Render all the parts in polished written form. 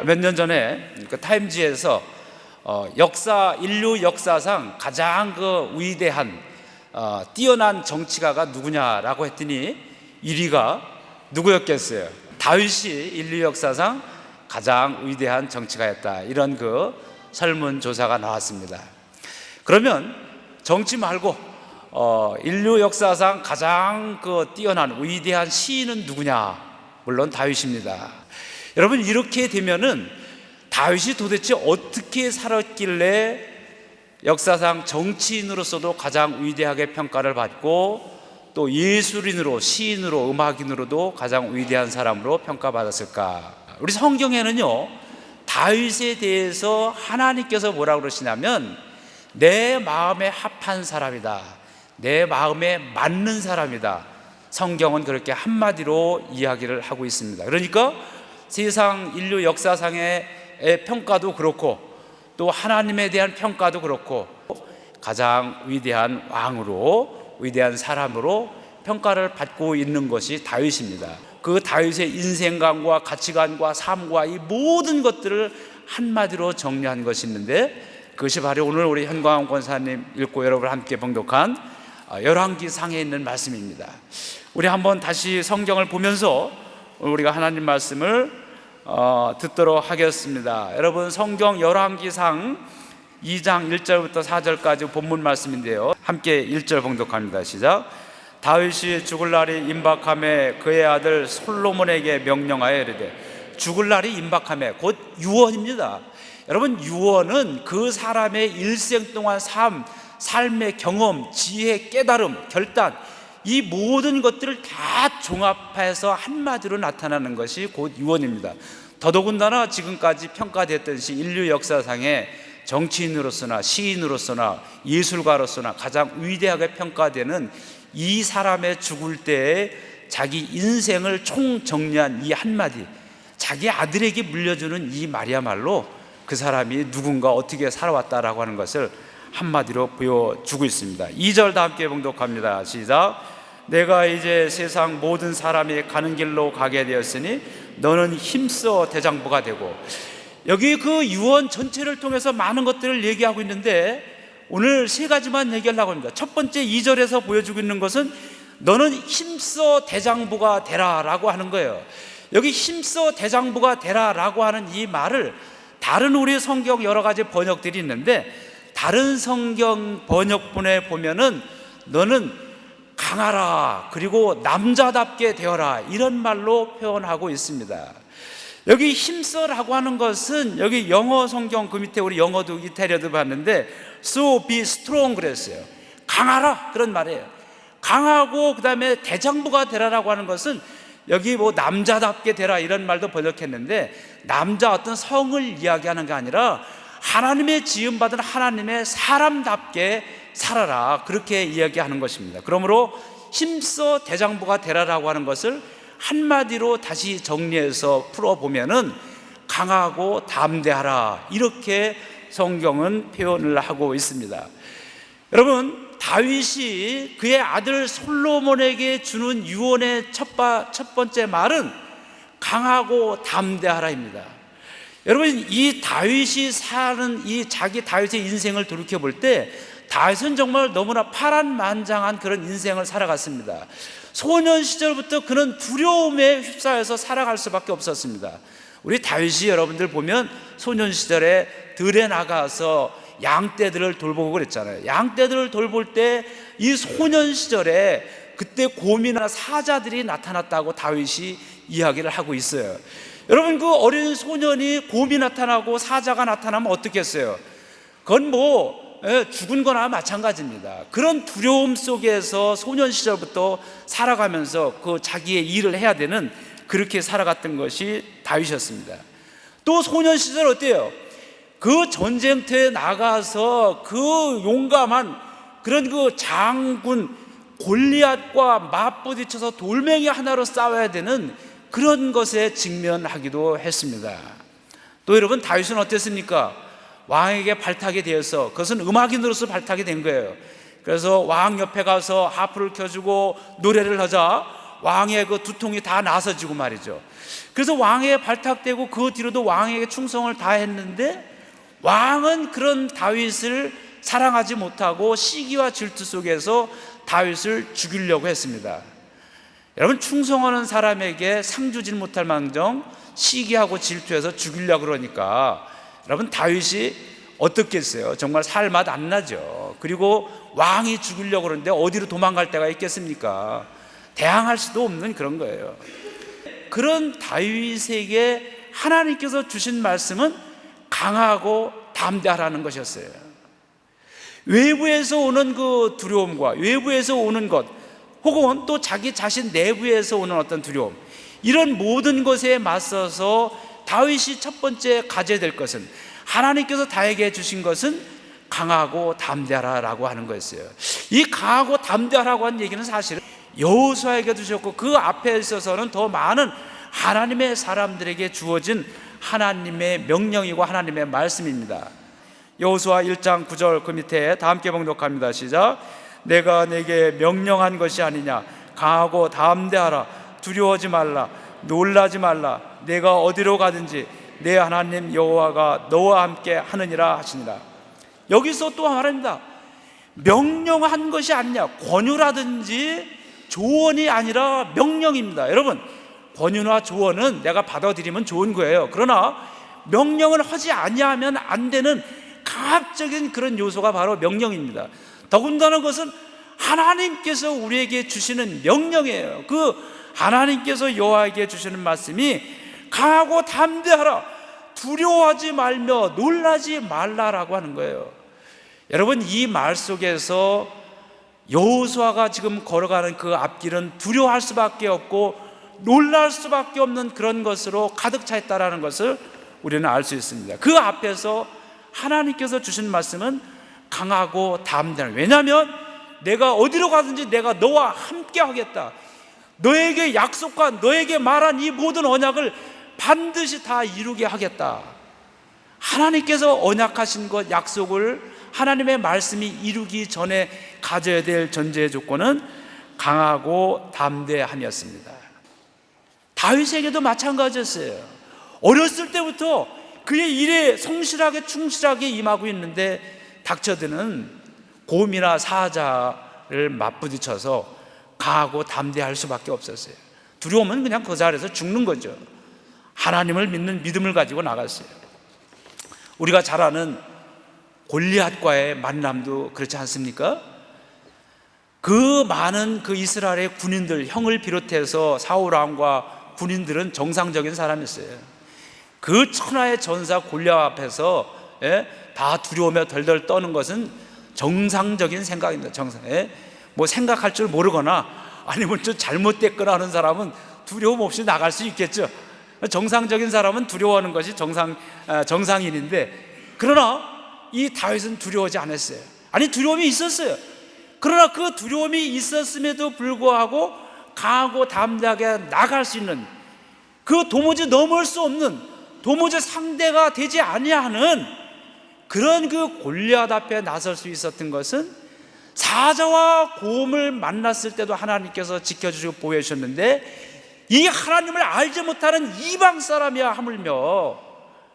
몇 년 전에 그 타임지에서 인류 역사상 가장 그 위대한 뛰어난 정치가가 누구냐라고 했더니 1위가 누구였겠어요? 다윗이 인류 역사상 가장 위대한 정치가였다, 이런 그 설문조사가 나왔습니다. 그러면 정치 말고 인류 역사상 가장 그 뛰어난 위대한 시인은 누구냐? 물론 다윗입니다. 여러분, 이렇게 되면은 다윗이 도대체 어떻게 살았길래 역사상 정치인으로서도 가장 위대하게 평가를 받고 또 예술인으로, 시인으로, 음악인으로도 가장 위대한 사람으로 평가받았을까? 우리 성경에는요, 다윗에 대해서 하나님께서 뭐라고 그러시냐면 내 마음에 합한 사람이다, 내 마음에 맞는 사람이다. 성경은 그렇게 한마디로 이야기를 하고 있습니다. 그러니까 세상 인류 역사상의 평가도 그렇고 또 하나님에 대한 평가도 그렇고 가장 위대한 왕으로, 위대한 사람으로 평가를 받고 있는 것이 다윗입니다. 그 다윗의 인생관과 가치관과 삶과 이 모든 것들을 한마디로 정리한 것이 있는데, 그것이 바로 오늘 우리 현광 권사님 읽고 여러분 함께 봉독한 열왕기상에 있는 말씀입니다. 우리 한번 다시 성경을 보면서 우리가 하나님 말씀을 듣도록 하겠습니다. 여러분, 성경 열왕기상 2장 1절부터 4절까지 본문 말씀인데요, 함께 1절 봉독합니다. 시작. 다윗이 죽을 날이 임박함에 그의 아들 솔로몬에게 명령하여 이르되. 죽을 날이 임박함에, 곧 유언입니다. 여러분, 유언은 그 사람의 일생 동안 삶의 경험, 지혜, 깨달음, 결단, 이 모든 것들을 다 종합해서 한마디로 나타나는 것이 곧 유언입니다. 더더군다나 지금까지 평가됐듯이 인류 역사상에 정치인으로서나 시인으로서나 예술가로서나 가장 위대하게 평가되는 이 사람의 죽을 때에 자기 인생을 총정리한 이 한마디, 자기 아들에게 물려주는 이 말이야말로 그 사람이 누군가 어떻게 살아왔다라고 하는 것을 한마디로 보여주고 있습니다. 2절 다 함께 봉독합니다. 시작. 내가 이제 세상 모든 사람이 가는 길로 가게 되었으니 너는 힘써 대장부가 되고. 여기 그 유언 전체를 통해서 많은 것들을 얘기하고 있는데 오늘 세 가지만 얘기하려고 합니다. 첫 번째 2절에서 보여주고 있는 것은 너는 힘써 대장부가 되라 라고 하는 거예요. 여기 힘써 대장부가 되라 라고 하는 이 말을 다른 우리 성경 여러 가지 번역들이 있는데, 다른 성경 번역본에 보면은 너는 강하라, 그리고 남자답게 되어라, 이런 말로 표현하고 있습니다. 여기 힘써라고 하는 것은 여기 영어 성경 그 밑에 우리 영어도 이탈리아도 봤는데 so be strong 그랬어요. 강하라, 그런 말이에요. 강하고 그 다음에 대장부가 되라라고 하는 것은 여기 뭐 남자답게 되라 이런 말도 번역했는데, 남자 어떤 성을 이야기하는 게 아니라 하나님의 지음받은 하나님의 사람답게 살아라, 그렇게 이야기하는 것입니다. 그러므로 힘써 대장부가 되라라고 하는 것을 한마디로 다시 정리해서 풀어보면은 강하고 담대하라, 이렇게 성경은 표현을 하고 있습니다. 여러분, 다윗이 그의 아들 솔로몬에게 주는 유언의 첫 번째 말은 강하고 담대하라입니다. 여러분, 이 다윗이 사는 이 자기 다윗의 인생을 돌이켜 볼 때 다윗은 정말 너무나 파란만장한 그런 인생을 살아갔습니다. 소년 시절부터 그는 두려움에 휩싸여서 살아갈 수밖에 없었습니다. 우리 다윗이 여러분들 보면 소년 시절에 들에 나가서 양떼들을 돌보고 그랬잖아요. 양떼들을 돌볼 때 이 소년 시절에 그때 곰이나 사자들이 나타났다고 다윗이 이야기를 하고 있어요. 여러분, 그 어린 소년이 곰이 나타나고 사자가 나타나면 어떻겠어요? 그건 죽은 거나 마찬가지입니다. 그런 두려움 속에서 소년 시절부터 살아가면서 그 자기의 일을 해야 되는, 그렇게 살아갔던 것이 다윗이었습니다. 또 소년 시절 어때요? 그 전쟁터에 나가서 그 용감한 그런 그 장군 골리앗과 맞부딪혀서 돌멩이 하나로 싸워야 되는 그런 것에 직면하기도 했습니다. 또 여러분, 다윗은 어땠습니까? 왕에게 발탁이 되어서, 그것은 음악인으로서 발탁이 된 거예요. 그래서 왕 옆에 가서 하프를 켜주고 노래를 하자 왕의 그 두통이 다 나서지고 말이죠. 그래서 왕에 발탁되고 그 뒤로도 왕에게 충성을 다했는데 왕은 그런 다윗을 사랑하지 못하고 시기와 질투 속에서 다윗을 죽이려고 했습니다. 여러분, 충성하는 사람에게 상 주질 못할 망정 시기하고 질투해서 죽이려고 그러니까 여러분, 다윗이 어떻겠어요? 정말 살맛 안 나죠. 그리고 왕이 죽이려고 그러는데 어디로 도망갈 데가 있겠습니까? 대항할 수도 없는 그런 거예요. 그런 다윗에게 하나님께서 주신 말씀은 강하고 담대하라는 것이었어요. 외부에서 오는 그 두려움과 외부에서 오는 것, 혹은 또 자기 자신 내부에서 오는 어떤 두려움, 이런 모든 것에 맞서서 다윗이 첫 번째 가져야 될 것은, 하나님께서 다윗에게 주신 것은 강하고 담대하라라고 하는 거였어요. 이 강하고 담대하라고 하는 얘기는 사실은 여호수아에게 주셨고 그 앞에 있어서는 더 많은 하나님의 사람들에게 주어진 하나님의 명령이고 하나님의 말씀입니다. 여호수아 1장 9절 그 밑에 다 함께 봉독합니다. 시작. 내가 내게 명령한 것이 아니냐, 강하고 담대하라, 두려워하지 말라, 놀라지 말라, 내가 어디로 가든지 내 하나님 여호와가 너와 함께 하느니라 하시니라. 여기서 또 말합니다. 명령한 것이 아니냐, 권유라든지 조언이 아니라 명령입니다. 여러분, 권유나 조언은 내가 받아들이면 좋은 거예요. 그러나 명령을 하지 아니하면 안 되는 강압적인 그런 요소가 바로 명령입니다. 더군다나 그것은 하나님께서 우리에게 주시는 명령이에요. 그 하나님께서 여호와에게 주시는 말씀이 강하고 담대하라, 두려워하지 말며 놀라지 말라라고 하는 거예요. 여러분, 이 말 속에서 여호수아가 지금 걸어가는 그 앞길은 두려워할 수밖에 없고 놀랄 수밖에 없는 그런 것으로 가득 차 있다는 것을 우리는 알 수 있습니다. 그 앞에서 하나님께서 주신 말씀은 강하고 담대한, 왜냐하면 내가 어디로 가든지 내가 너와 함께 하겠다, 너에게 약속한, 너에게 말한 이 모든 언약을 반드시 다 이루게 하겠다. 하나님께서 언약하신 것, 약속을 하나님의 말씀이 이루기 전에 가져야 될 전제 조건은 강하고 담대함이었습니다. 다윗에게도 마찬가지였어요. 어렸을 때부터 그의 일에 성실하게 충실하게 임하고 있는데 닥쳐드는 곰이나 사자를 맞부딪혀서 강하고 담대할 수밖에 없었어요. 두려우면 그냥 그 자리에서 죽는 거죠. 하나님을 믿는 믿음을 가지고 나갔어요. 우리가 잘 아는 골리앗과의 만남도 그렇지 않습니까? 그 많은 그 이스라엘의 군인들, 형을 비롯해서 사울 왕과 군인들은 정상적인 사람이었어요. 그 천하의 전사 골리앗 앞에서 다 두려우며 덜덜 떠는 것은 정상적인 생각입니다. 뭐 생각할 줄 모르거나 아니면 좀 잘못됐거나 하는 사람은 두려움 없이 나갈 수 있겠죠. 정상적인 사람은 두려워하는 것이 정상인인데, 그러나 이 다윗은 두려워하지 않았어요. 아니, 두려움이 있었어요. 그러나 그 두려움이 있었음에도 불구하고 강하고 담대하게 나갈 수 있는, 그 도무지 넘을 수 없는, 도무지 상대가 되지 아니하는 그런 그 골리앗 앞에 나설 수 있었던 것은 사자와 곰을 만났을 때도 하나님께서 지켜주시고 보호해 주셨는데, 이 하나님을 알지 못하는 이방 사람이야 하물며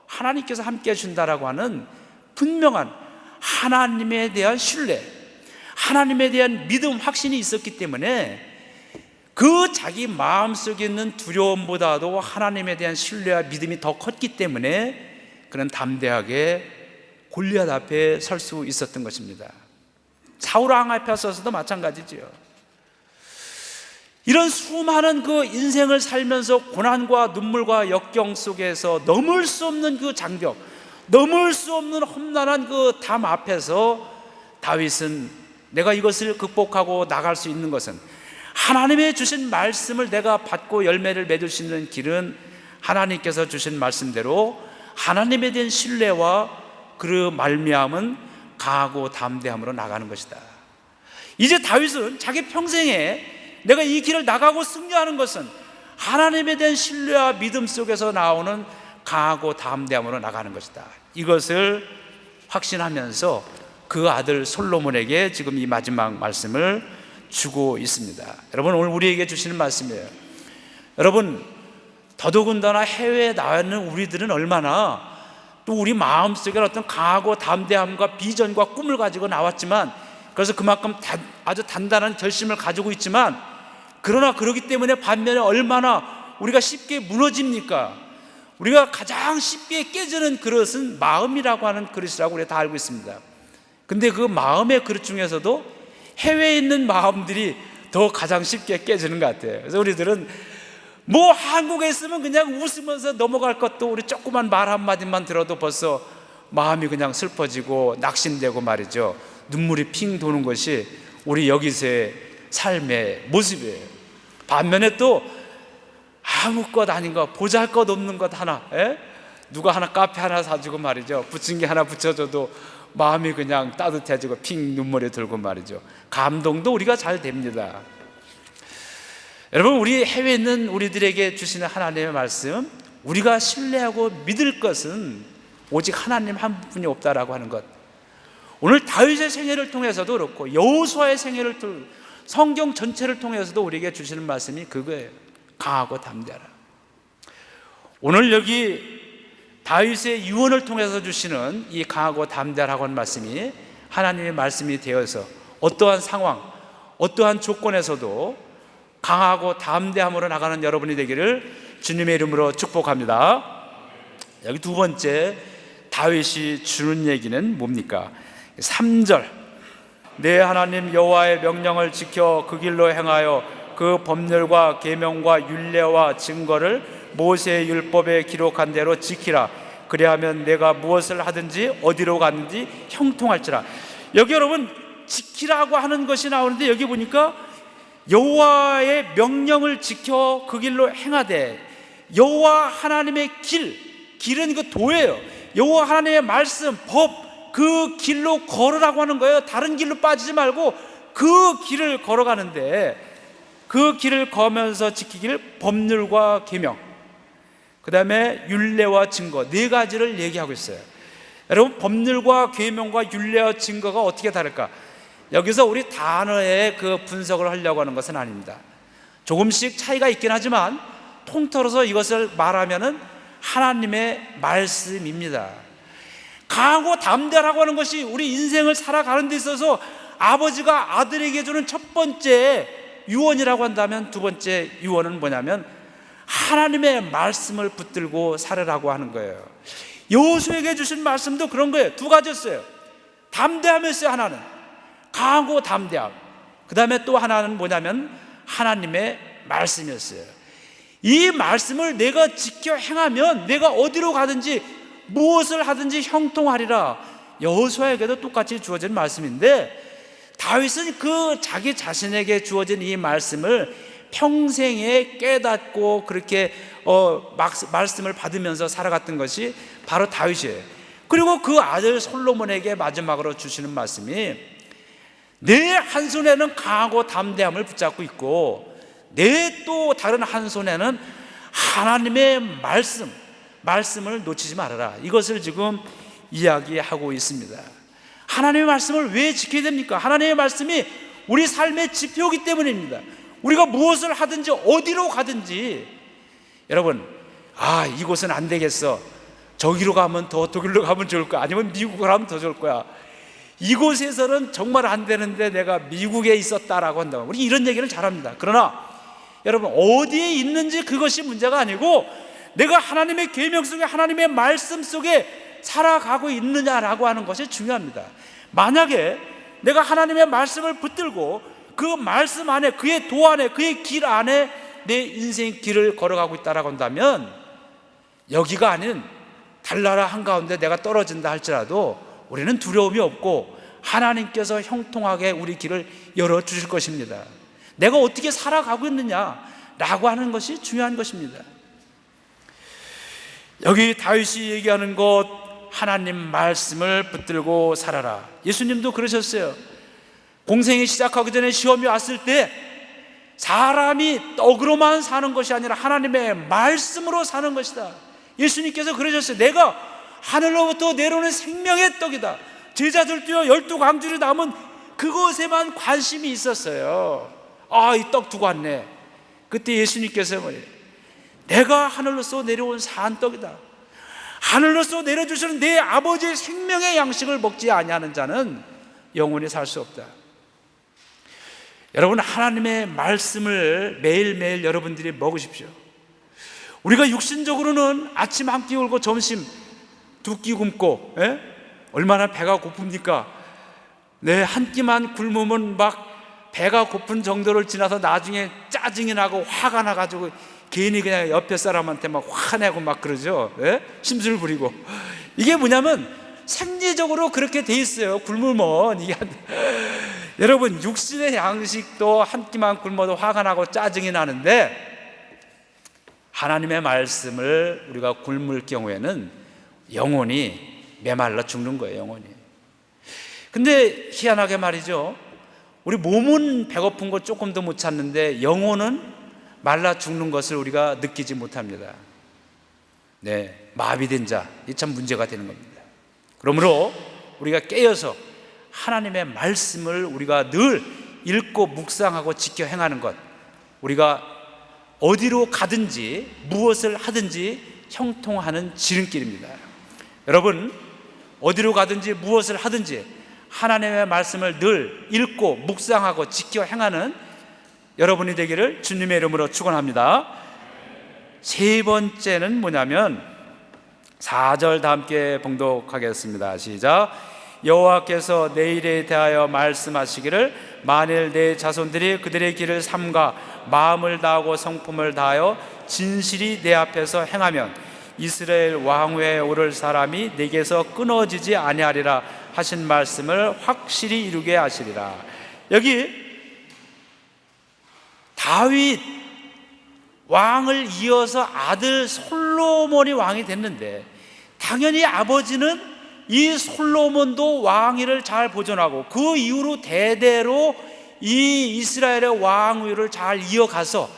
하나님께서 함께 해준다라고 하는 분명한 하나님에 대한 신뢰, 하나님에 대한 믿음, 확신이 있었기 때문에 그 자기 마음속에 있는 두려움보다도 하나님에 대한 신뢰와 믿음이 더 컸기 때문에 그는 담대하게 골리앗 앞에 설 수 있었던 것입니다. 사울 왕 앞에 서서도 마찬가지지요. 이런 수많은 그 인생을 살면서 고난과 눈물과 역경 속에서 넘을 수 없는 그 장벽, 넘을 수 없는 험난한 그 담 앞에서 다윗은 내가 이것을 극복하고 나갈 수 있는 것은, 하나님의 주신 말씀을 내가 받고 열매를 맺을 수 있는 길은 하나님께서 주신 말씀대로 하나님에 대한 신뢰와 그 말미암은 강하고 담대함으로 나가는 것이다. 이제 다윗은 자기 평생에 내가 이 길을 나가고 승리하는 것은 하나님에 대한 신뢰와 믿음 속에서 나오는 강하고 담대함으로 나가는 것이다. 이것을 확신하면서 그 아들 솔로몬에게 지금 이 마지막 말씀을 주고 있습니다. 여러분, 오늘 우리에게 주시는 말씀이에요. 여러분, 더더군다나 해외에 나와 있는 우리들은 얼마나 또 우리 마음속에 어떤 강하고 담대함과 비전과 꿈을 가지고 나왔지만, 그래서 그만큼 아주 단단한 결심을 가지고 있지만, 그러나 그러기 때문에 반면에 얼마나 우리가 쉽게 무너집니까? 우리가 가장 쉽게 깨지는 그릇은 마음이라고 하는 그릇이라고 우리가 다 알고 있습니다. 근데 그 마음의 그릇 중에서도 해외에 있는 마음들이 더 가장 쉽게 깨지는 것 같아요. 그래서 우리들은 뭐 한국에 있으면 그냥 웃으면서 넘어갈 것도, 우리 조그만 말 한마디만 들어도 벌써 마음이 그냥 슬퍼지고 낙심되고 말이죠. 눈물이 핑 도는 것이 우리 여기서의 삶의 모습이에요. 반면에 또 아무것 아닌 것, 보잘것 없는 것 하나, 누가 하나 카페 하나 사주고 말이죠, 부침개 하나 붙여줘도 마음이 그냥 따뜻해지고 핑 눈물이 들고 말이죠. 감동도 우리가 잘 됩니다. 여러분, 우리 해외에 있는 우리들에게 주시는 하나님의 말씀, 우리가 신뢰하고 믿을 것은 오직 하나님 한 분이 없다라고 하는 것. 오늘 다윗의 생애를 통해서도 그렇고 여호수아의 생애를 통해 성경 전체를 통해서도 우리에게 주시는 말씀이 그거예요. 강하고 담대하라. 오늘 여기 다윗의 유언을 통해서 주시는 이 강하고 담대하라고 하는 말씀이 하나님의 말씀이 되어서 어떠한 상황, 어떠한 조건에서도 강하고 담대함으로 나가는 여러분이 되기를 주님의 이름으로 축복합니다. 여기 두 번째 다윗이 주는 얘기는 뭡니까? 3절, 내 하나님 여호와의 명령을 지켜 그 길로 행하여 그 법률과 계명과 율례와 증거를 모세의 율법에 기록한 대로 지키라. 그리하면 내가 무엇을 하든지 어디로 가든지 형통할지라. 여기 여러분, 지키라고 하는 것이 나오는데, 여기 보니까 여호와의 명령을 지켜 그 길로 행하되, 여호와 하나님의 길은 그 도예요. 여호와 하나님의 말씀, 법, 그 길로 걸으라고 하는 거예요. 다른 길로 빠지지 말고 그 길을 걸어가는데, 그 길을 걸으면서 지키길 법률과 계명, 그 다음에 율례와 증거, 네 가지를 얘기하고 있어요. 여러분, 법률과 계명과 율례와 증거가 어떻게 다를까? 여기서 우리 단어의 그 분석을 하려고 하는 것은 아닙니다. 조금씩 차이가 있긴 하지만 통틀어서 이것을 말하면은 하나님의 말씀입니다. 강하고 담대하라고 하는 것이 우리 인생을 살아가는 데 있어서 아버지가 아들에게 주는 첫 번째 유언이라고 한다면, 두 번째 유언은 뭐냐면 하나님의 말씀을 붙들고 살으라고 하는 거예요. 여호수아에게 주신 말씀도 그런 거예요. 두 가지였어요. 담대함이었어요. 하나는 강하고 담대함, 그 다음에 또 하나는 뭐냐면 하나님의 말씀이었어요. 이 말씀을 내가 지켜 행하면 내가 어디로 가든지 무엇을 하든지 형통하리라. 여호수아에게도 똑같이 주어진 말씀인데, 다윗은 그 자기 자신에게 주어진 이 말씀을 평생에 깨닫고 그렇게 말씀을 받으면서 살아갔던 것이 바로 다윗이에요. 그리고 그 아들 솔로몬에게 마지막으로 주시는 말씀이, 내 한 손에는 강하고 담대함을 붙잡고 있고 내 또 다른 한 손에는 하나님의 말씀을 놓치지 말아라. 이것을 지금 이야기하고 있습니다. 하나님의 말씀을 왜 지켜야 됩니까? 하나님의 말씀이 우리 삶의 지표이기 때문입니다. 우리가 무엇을 하든지 어디로 가든지, 여러분, 이곳은 안 되겠어, 저기로 가면 독일로 가면 좋을 거야, 아니면 미국으로 가면 더 좋을 거야, 이곳에서는 정말 안 되는데 내가 미국에 있었다라고 한다면, 우리 이런 얘기를 잘합니다. 그러나 여러분, 어디에 있는지 그것이 문제가 아니고 내가 하나님의 계명 속에, 하나님의 말씀 속에 살아가고 있느냐라고 하는 것이 중요합니다. 만약에 내가 하나님의 말씀을 붙들고 그 말씀 안에, 그의 도 안에, 그의 길 안에 내 인생 길을 걸어가고 있다라고 한다면, 여기가 아닌 달나라 한가운데 내가 떨어진다 할지라도 우리는 두려움이 없고 하나님께서 형통하게 우리 길을 열어주실 것입니다. 내가 어떻게 살아가고 있느냐라고 하는 것이 중요한 것입니다. 여기 다윗이 얘기하는 것, 하나님 말씀을 붙들고 살아라. 예수님도 그러셨어요. 공생이 시작하기 전에 시험이 왔을 때 사람이 떡으로만 사는 것이 아니라 하나님의 말씀으로 사는 것이다. 예수님께서 그러셨어요. 내가 하늘로부터 내려오는 생명의 떡이다. 제자들 뛰어 12광주리 남은 그 그것에만 관심이 있었어요. 이 떡 두고 왔네. 그때 예수님께서 내가 하늘로서 내려온 산떡이다. 하늘로서 내려주시는 내 아버지의 생명의 양식을 먹지 아니하는 자는 영원히 살 수 없다. 여러분, 하나님의 말씀을 매일매일 여러분들이 먹으십시오. 우리가 육신적으로는 아침 한 끼 울고 점심 두 끼 굶고, 얼마나 배가 고픕니까? 한 끼만 굶으면 막 배가 고픈 정도를 지나서 나중에 짜증이 나고 화가 나가지고 괜히 그냥 옆에 사람한테 막 화내고 막 그러죠. 심술 부리고. 이게 뭐냐면 생리적으로 그렇게 돼 있어요. 굶으면 이게 여러분, 육신의 양식도 한 끼만 굶어도 화가 나고 짜증이 나는데, 하나님의 말씀을 우리가 굶을 경우에는 영혼이 메말라 죽는 거예요. 영혼이. 근데 희한하게 말이죠, 우리 몸은 배고픈 거 조금 더 못 찾는데 영혼은 말라 죽는 것을 우리가 느끼지 못합니다. 마비된 자, 이 참 문제가 되는 겁니다. 그러므로 우리가 깨어서 하나님의 말씀을 우리가 늘 읽고 묵상하고 지켜 행하는 것, 우리가 어디로 가든지 무엇을 하든지 형통하는 지름길입니다. 여러분, 어디로 가든지 무엇을 하든지 하나님의 말씀을 늘 읽고 묵상하고 지켜 행하는 여러분이 되기를 주님의 이름으로 축원합니다. 세 번째는 뭐냐면 4절 다 함께 봉독하겠습니다. 시작. 여호와께서 내일에 대하여 말씀하시기를 만일 내 자손들이 그들의 길을 삼가 마음을 다하고 성품을 다하여 진실이 내 앞에서 행하면 이스라엘 왕위에 오를 사람이 내게서 끊어지지 아니하리라 하신 말씀을 확실히 이루게 하시리라. 여기 다윗 왕을 이어서 아들 솔로몬이 왕이 됐는데, 당연히 아버지는 이 솔로몬도 왕위를 잘 보존하고 그 이후로 대대로 이 이스라엘의 왕위를 잘 이어가서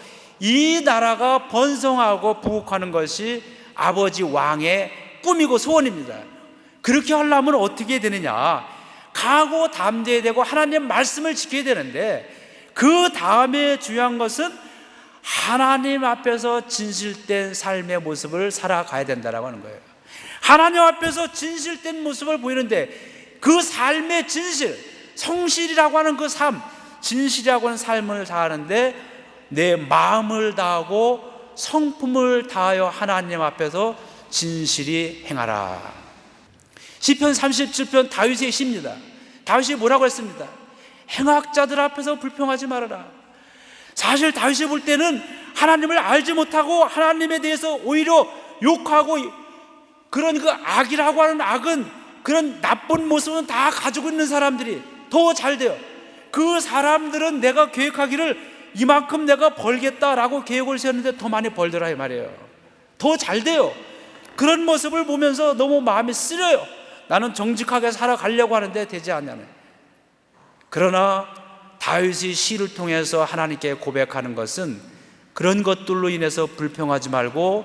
이 나라가 번성하고 부흥하는 것이 아버지 왕의 꿈이고 소원입니다. 그렇게 하려면 어떻게 되느냐? 각오담대해야 되고 하나님 말씀을 지켜야 되는데, 그 다음에 중요한 것은 하나님 앞에서 진실된 삶의 모습을 살아가야 된다라고 하는 거예요. 하나님 앞에서 진실된 모습을 보이는데, 그 삶의 진실, 성실이라고 하는 그 삶, 진실이라고 하는 삶을 다하는데 내 마음을 다하고 성품을 다하여 하나님 앞에서 진실이 행하라. 시편 37편 다윗의 시입니다. 다윗이 뭐라고 했습니다? 행악자들 앞에서 불평하지 말아라. 사실 다윗이 볼 때는 하나님을 알지 못하고 하나님에 대해서 오히려 욕하고, 그런 그 악이라고 하는 악은, 그런 나쁜 모습은 다 가지고 있는 사람들이 더 잘 돼요. 그 사람들은 내가 계획하기를 이만큼 내가 벌겠다라고 계획을 세웠는데 더 많이 벌더라 이 말이에요. 더 잘 돼요. 그런 모습을 보면서 너무 마음이 쓰려요. 나는 정직하게 살아가려고 하는데 되지 않냐는. 그러나 다윗이 시를 통해서 하나님께 고백하는 것은 그런 것들로 인해서 불평하지 말고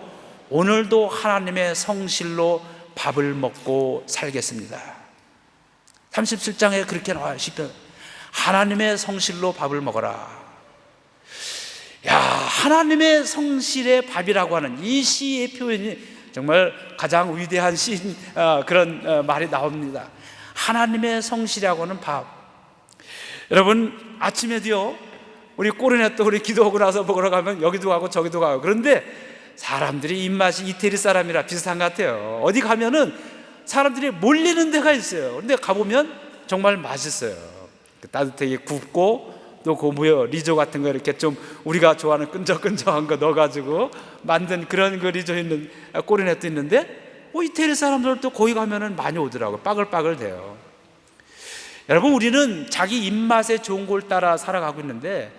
오늘도 하나님의 성실로 밥을 먹고 살겠습니다. 37장에 그렇게 나와요. 시편. 하나님의 성실로 밥을 먹어라. 하나님의 성실의 밥이라고 하는 이 시의 표현이 정말 가장 위대한 시인, 그런 말이 나옵니다. 하나님의 성실이라고 하는 밥. 여러분, 아침에도요, 우리 꼬리냈도 우리 기도하고 나서 먹으러 가면 여기도 가고 저기도 가고, 그런데 사람들이 입맛이 이태리 사람이라 비슷한 것 같아요. 어디 가면은 사람들이 몰리는 데가 있어요. 그런데 가보면 정말 맛있어요. 따뜻하게 굽고 또 그 리조 같은 거 이렇게 좀 우리가 좋아하는 끈적끈적한 거 넣어가지고 만든 그런 그 리조 있는 꼬리넷도 있는데, 이태리 사람들도 거기 가면은 많이 오더라고요. 빠글빠글 돼요. 여러분, 우리는 자기 입맛에 좋은 걸 따라 살아가고 있는데,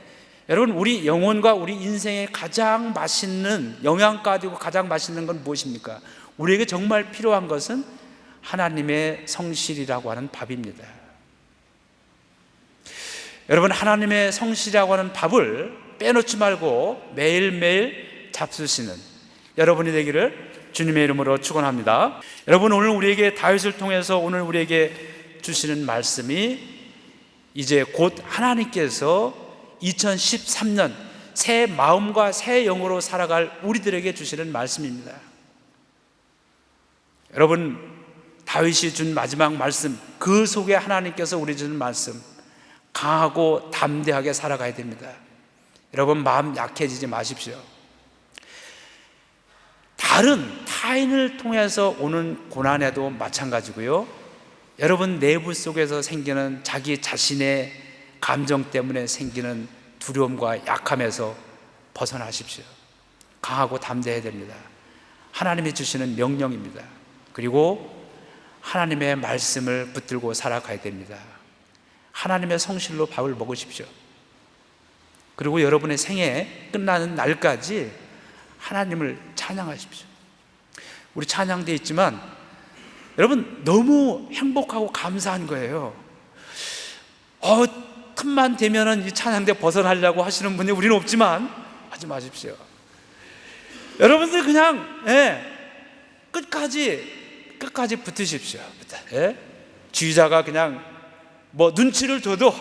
여러분, 우리 영혼과 우리 인생에 가장 맛있는, 영양가 되고 가장 맛있는 건 무엇입니까? 우리에게 정말 필요한 것은 하나님의 성실이라고 하는 밥입니다. 여러분, 하나님의 성실이라고 하는 밥을 빼놓지 말고 매일매일 잡수시는 여러분이 되기를 주님의 이름으로 축원합니다. 여러분, 오늘 우리에게 다윗을 통해서 오늘 우리에게 주시는 말씀이 이제 곧 하나님께서 2013년 새 마음과 새 영으로 살아갈 우리들에게 주시는 말씀입니다. 여러분, 다윗이 준 마지막 말씀, 그 속에 하나님께서 우리 주는 말씀, 강하고 담대하게 살아가야 됩니다. 여러분, 마음 약해지지 마십시오. 다른 타인을 통해서 오는 고난에도 마찬가지고요, 여러분 내부 속에서 생기는 자기 자신의 감정 때문에 생기는 두려움과 약함에서 벗어나십시오. 강하고 담대해야 됩니다. 하나님이 주시는 명령입니다. 그리고 하나님의 말씀을 붙들고 살아가야 됩니다. 하나님의 성실로 밥을 먹으십시오. 그리고 여러분의 생애 끝나는 날까지 하나님을 찬양하십시오. 우리 찬양대 있지만 여러분 너무 행복하고 감사한 거예요. 틈만 되면은 이 찬양대 벗어나려고 하시는 분이 우리는 없지만 하지 마십시오. 여러분들 그냥 끝까지 붙으십시오. 지휘자가 그냥 뭐 눈치를 줘도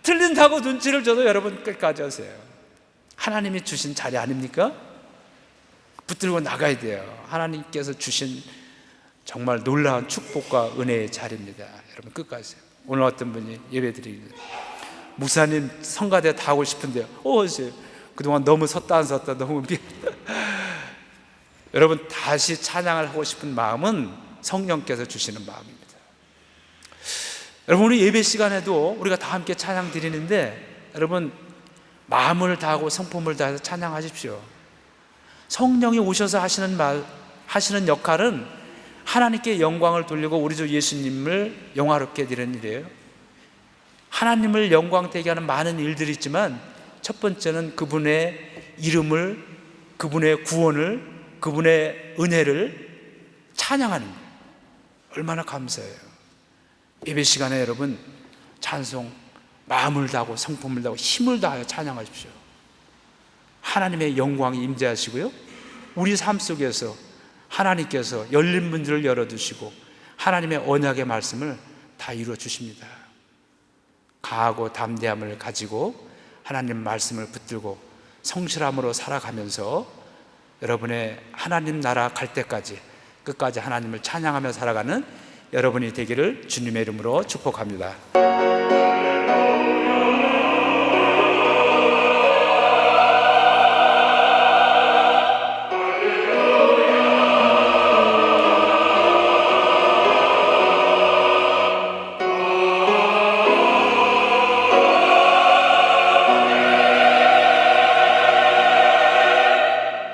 틀린다고 눈치를 줘도 여러분 끝까지 하세요. 하나님이 주신 자리 아닙니까? 붙들고 나가야 돼요. 하나님께서 주신 정말 놀라운 축복과 은혜의 자리입니다. 여러분 끝까지. 오늘 어떤 분이 예배드리는데 목사님 성가대 다 하고 싶은데요. 그동안 너무 섰다 안 섰다 너무 여러분 다시 찬양을 하고 싶은 마음은 성령께서 주시는 마음입니다. 여러분 우리 예배 시간에도 우리가 다 함께 찬양 드리는데 여러분 마음을 다하고 성품을 다해서 찬양하십시오. 성령이 오셔서 하시는 역할은 하나님께 영광을 돌리고 우리 주 예수님을 영화롭게 드리는 일이에요. 하나님을 영광되게 하는 많은 일들이 있지만 첫 번째는 그분의 이름을, 그분의 구원을, 그분의 은혜를 찬양하는 거예요. 얼마나 감사해요. 예배 시간에 여러분 찬송 마음을 다하고 성품을 다하고 힘을 다하여 찬양하십시오. 하나님의 영광이 임재하시고요, 우리 삶 속에서 하나님께서 열린 문들을 열어두시고 하나님의 언약의 말씀을 다 이루어 주십니다. 강하고 담대함을 가지고 하나님 말씀을 붙들고 성실함으로 살아가면서 여러분의 하나님 나라 갈 때까지 끝까지 하나님을 찬양하며 살아가는 여러분이 되기를 주님의 이름으로 축복합니다.